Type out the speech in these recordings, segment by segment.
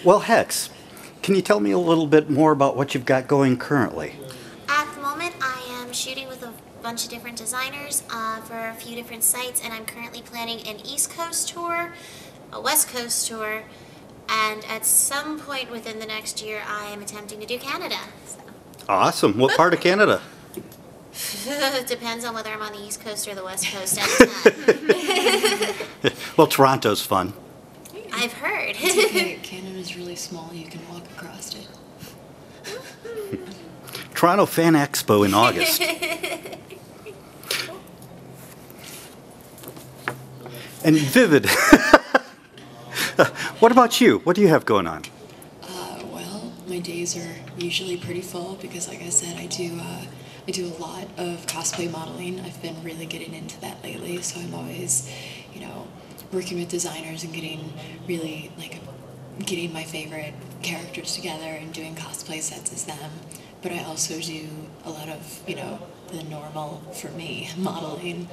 Well, Hex, can you tell me a little bit more about what you've got going currently? At the moment, I am shooting with a bunch of different designers for a few different sites, and I'm currently planning an East Coast tour, a West Coast tour, and at some point within the next year, I am attempting to do Canada. So. Awesome. What part of Canada? It depends on whether I'm on the East Coast or the West Coast at the time. Well, Toronto's fun. I've heard. It's okay. Canada's really small. You can walk across it. Toronto Fan Expo in August. And Vivid, what about you? What do you have going on? Well, my days are usually pretty full because, like I said, I do a lot of cosplay modeling. I've been really getting into that lately, so I'm always, working with designers and getting my favorite characters together and doing cosplay sets as them. But I also do a lot of, the normal, for me, modeling.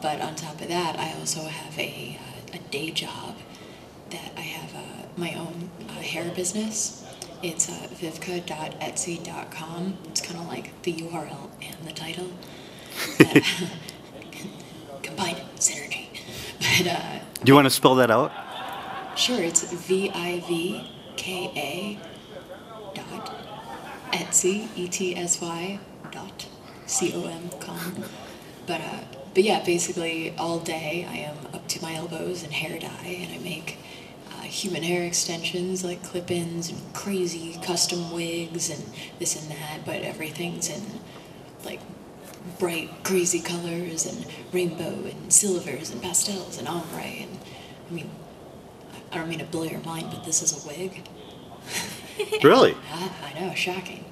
But on top of that, I also have a day job that I have my own hair business. It's vivka.etsy.com. It's kind of like the URL and the title. Combined synergy. But, Do you want to spell that out? Sure, it's VIVKA dot Etsy, ETSY dot COM. But yeah, basically all day I am up to my elbows in hair dye, and I make human hair extensions like clip-ins and crazy custom wigs and this and that, but everything's in like bright, crazy colors and rainbow and silvers and pastels and ombre. And I don't mean to blow your mind, but this is a wig. Really? I know, shocking.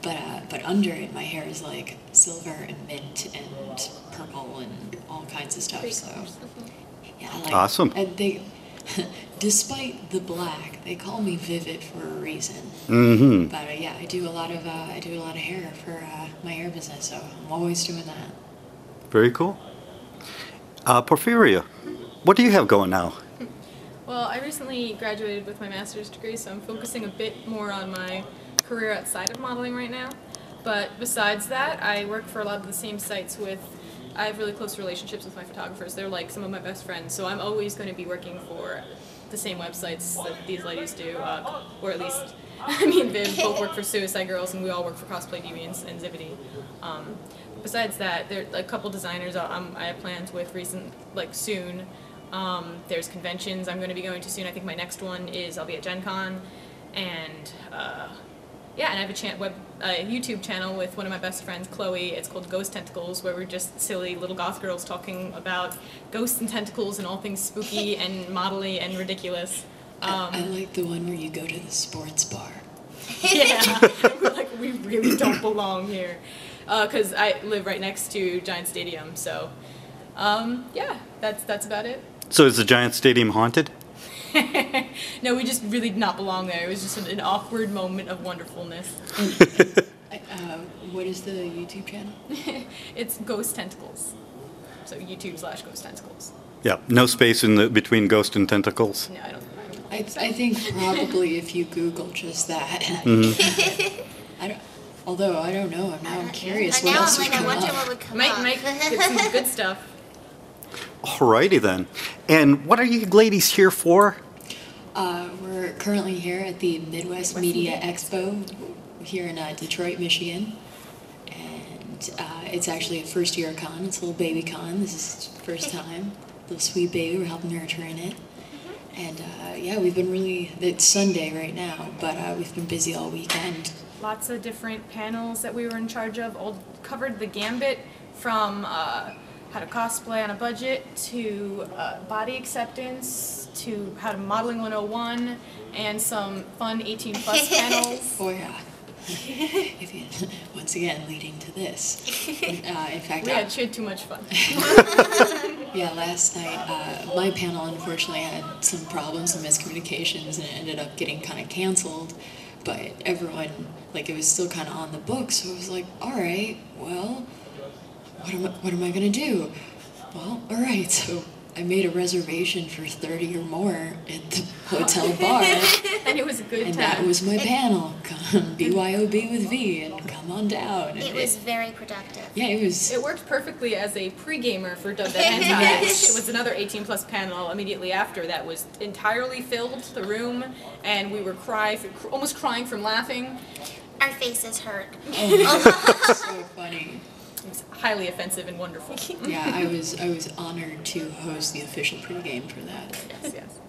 But under it, my hair is like silver and mint and purple and all kinds of stuff. So yeah, I like. Awesome. And they, despite the black, they call me Vivid for a reason. Mm-hmm. But yeah, I do a lot of hair for my hair business, so I'm always doing that. Very cool. Porphyria, what do you have going now? Well, I recently graduated with my master's degree, so I'm focusing a bit more on my career outside of modeling right now. But besides that, I work for a lot of the same sites I have really close relationships with my photographers. They're like some of my best friends, so I'm always going to be working for the same websites that these ladies do, or at least, Viv both work for Suicide Girls, and we all work for Cosplay Deviants and Zivity. Besides that, there are a couple designers I have plans with soon. There's conventions I'm going to be going to soon. I think my next one is I'll be at Gen Con, and yeah, and I have a YouTube channel with one of my best friends, Chloe. It's called Ghost Tentacles, where we're just silly little goth girls talking about ghosts and tentacles and all things spooky and modelly and ridiculous. I like the one where you go to the sports bar. Yeah, we really don't belong here, because I live right next to Giant Stadium. So, yeah, that's about it. So is the Giant Stadium haunted? No, we just really did not belong there. It was just an awkward moment of wonderfulness. What is the YouTube channel? It's Ghost Tentacles. So YouTube/Ghost Tentacles. Yeah, no space between ghost and tentacles. No, I don't. I think probably if you Google just that. Although I don't know. I'm curious what else would come up. What would come Might get some good stuff. Alrighty then. And what are you ladies here for? We're currently here at the Midwest Media Expo here in Detroit, Michigan. And it's actually a first-year con. It's a little baby con. This is its first time. Little sweet baby. We're helping nurture in it. And yeah, we've been it's Sunday right now, but we've been busy all weekend. Lots of different panels that we were in charge of. All covered the gambit from how to cosplay on a budget, to body acceptance, to how to modeling 101, and some fun 18+ panels. Oh yeah. Once again, leading to this. In fact, we had too much fun. Yeah, last night my panel unfortunately had some problems, some miscommunications, and it ended up getting kind of canceled. But everyone, it was still kind of on the books, so I was like, all right, well, what am I gonna do? Well, all right, so I made a reservation for 30 or more at the hotel bar. And it was a good And time. that was my panel. Come BYOB with V and come on down. And It was very productive. yeah, it was. It worked perfectly as a pre-gamer for Dub That Hentai. Yes. It was another 18+ panel immediately after that was entirely filled the room, and we were almost crying from laughing. Our faces hurt. Oh, so funny. It was highly offensive and wonderful. Yeah, I was honored to host the official pregame for that. Yes, yes.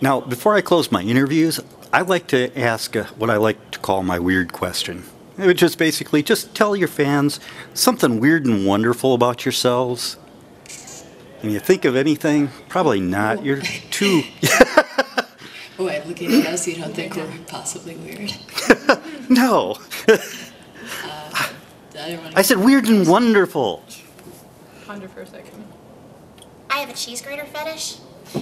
Now, before I close my interviews, I like to ask what I like to call my weird question. It would just basically just tell your fans something weird and wonderful about yourselves. Can you think of anything? Probably not. You're too... Oh, wait, looking at us, you don't think we're possibly weird? No. I said weird and wonderful. Ponder for a second. I have a cheese grater fetish.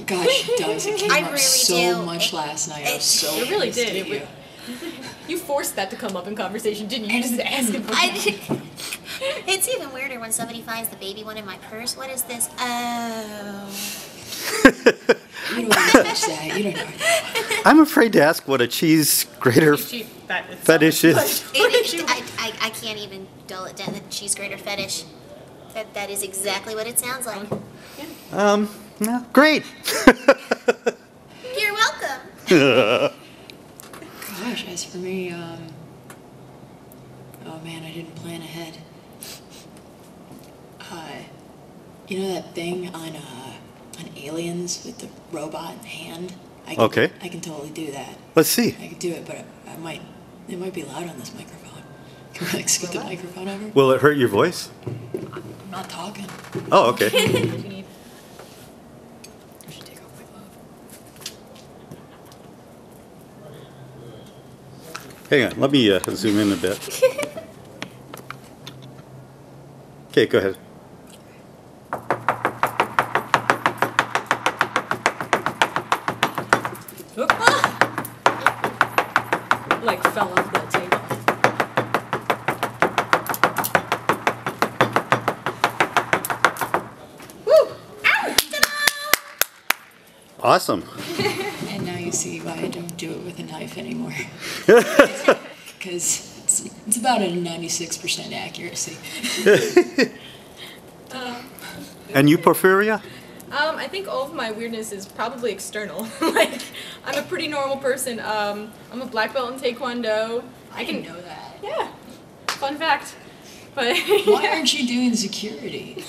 Gosh, it does. It came I up really so do. much last night. I was so It really pissed did. at you. You forced that to come up in conversation, didn't you? You just asked him. It's even weirder when somebody finds the baby one in my purse. What is this? Oh. You don't want to touch that. You don't know. I'm afraid to ask what a cheese grater fetish is. I can't even dull it down. The cheese grater fetish. That is exactly what it sounds like. No, great. You're welcome. Gosh, as for me, oh man, I didn't plan ahead. You know that thing on Aliens with the robot hand? I can totally do that. Let's see. I could do it, but it might be loud on this microphone. Can we like scoot the microphone over? Will it hurt your voice? I'm not talking. Oh, okay. I should take off my glove. Hang on, let me zoom in a bit. Okay, go ahead. Like fell off that table. Woo! Ow! Ta-da! Awesome. And now you see why I don't do it with a knife anymore. Because it's about a 96% accuracy. And you, Porphyria? I think all of my weirdness is probably external. Like, I'm a pretty normal person. I'm a black belt in Taekwondo. I can know that. Yeah. Fun fact. But Why aren't you doing security?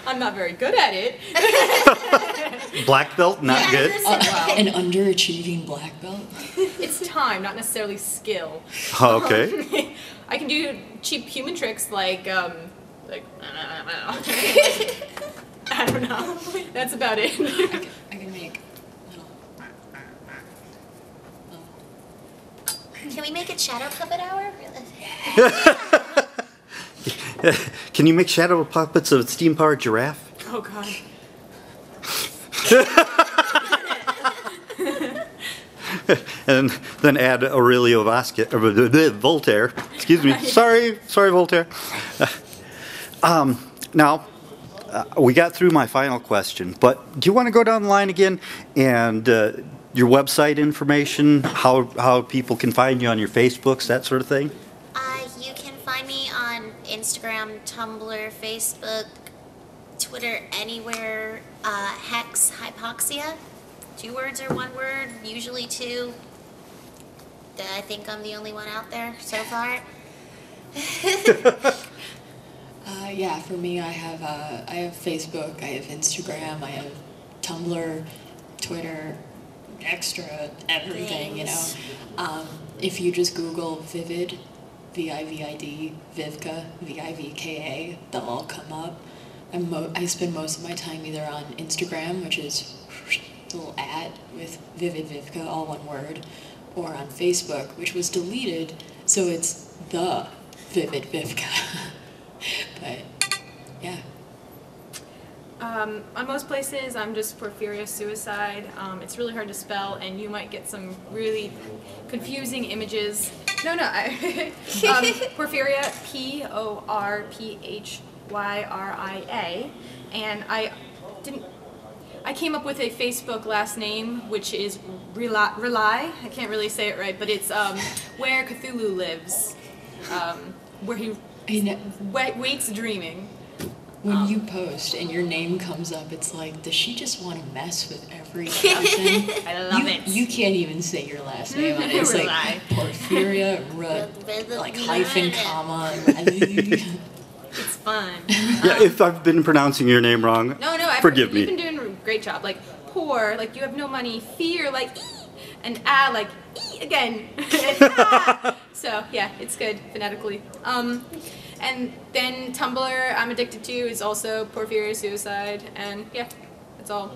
I'm not very good at it. Black belt, not good. An underachieving black belt? It's time, not necessarily skill. Okay. I can do cheap human tricks like I don't know. That's about it. I can make little... Can we make it shadow puppet hour? Can you make shadow puppets of a steam-powered giraffe? Oh god. And then add Aurelio Vasquez, or Voltaire. Excuse me. Sorry, Voltaire. Now, we got through my final question, but do you want to go down the line again and your website information, how people can find you on your Facebooks, that sort of thing? You can find me on Instagram, Tumblr, Facebook, Twitter, anywhere. Hex Hypoxia. 2 words or 1 word, usually 2. I think I'm the only one out there so far. Yeah, for me, I have Facebook, I have Instagram, I have Tumblr, Twitter, extra everything, you know. If you just Google Vivid, V-I-V-I-D, Vivka, V-I-V-K-A, they'll all come up. I spend most of my time either on Instagram, which is a little ad with Vivid Vivka, all one word, or on Facebook, which was deleted, so it's the Vivid Vivka. But, yeah. On most places, I'm just Porphyria Suicide. It's really hard to spell, and you might get some really confusing images. Porphyria, Porphyria. and I came up with a Facebook last name, which is Rely. I can't really say it right, but it's where Cthulhu lives, where he waits dreaming. When you post and your name comes up, it's like, does she just want to mess with every person? I love it. You can't even say your last name on it. It's like Porphyria, like hyphen, comma. It's fun. Yeah, if I've been pronouncing your name wrong, forgive me. You've been doing a great job. Like poor, like you have no money. Fear, like and like again. And, so yeah, it's good phonetically. And then Tumblr, I'm addicted to, is also Porphyria Suicide, and yeah, that's all.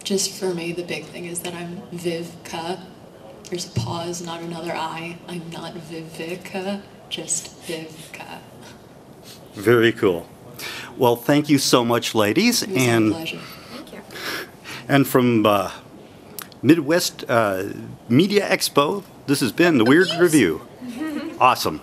Just for me, the big thing is that I'm Vivka. There's a pause, not another I. I'm not Vivka, just Vivka. Very cool. Well, thank you so much, ladies. It was a pleasure. Thank you. And from Midwest Media Expo, this has been the Weird Review. Awesome.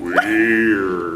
Weird.